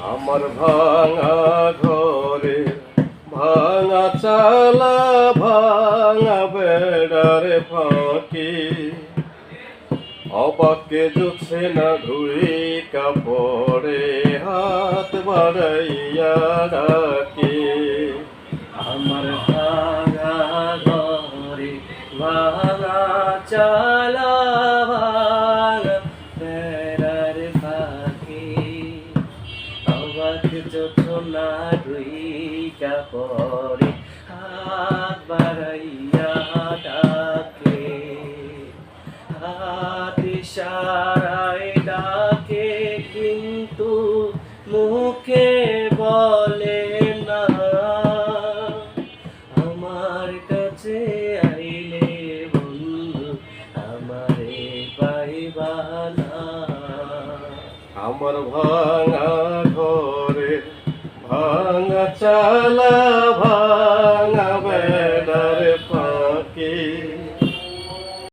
আমার ভাঙা ঘরে ভাঙা চালা ভাঙা বেড়ারে ফাঁকি অবাকে জুছে না ধুই কাপড়ে হাত বাড়াইয়া ডাকি আমার ভাঙা ঘরে ভাঙা চালা ভাঙা বেড়ার পাখি অবাক যোছনা দুই কাপড়ে হাত বাড়াইয়া ডাকে হাত ইশারায় ডাকে কিন্তু মুখে বলে না আমার কাছে আইলে বন্ধু আমারে পাইবা না আমার ভাঙা ঘরে ভাঙা চালা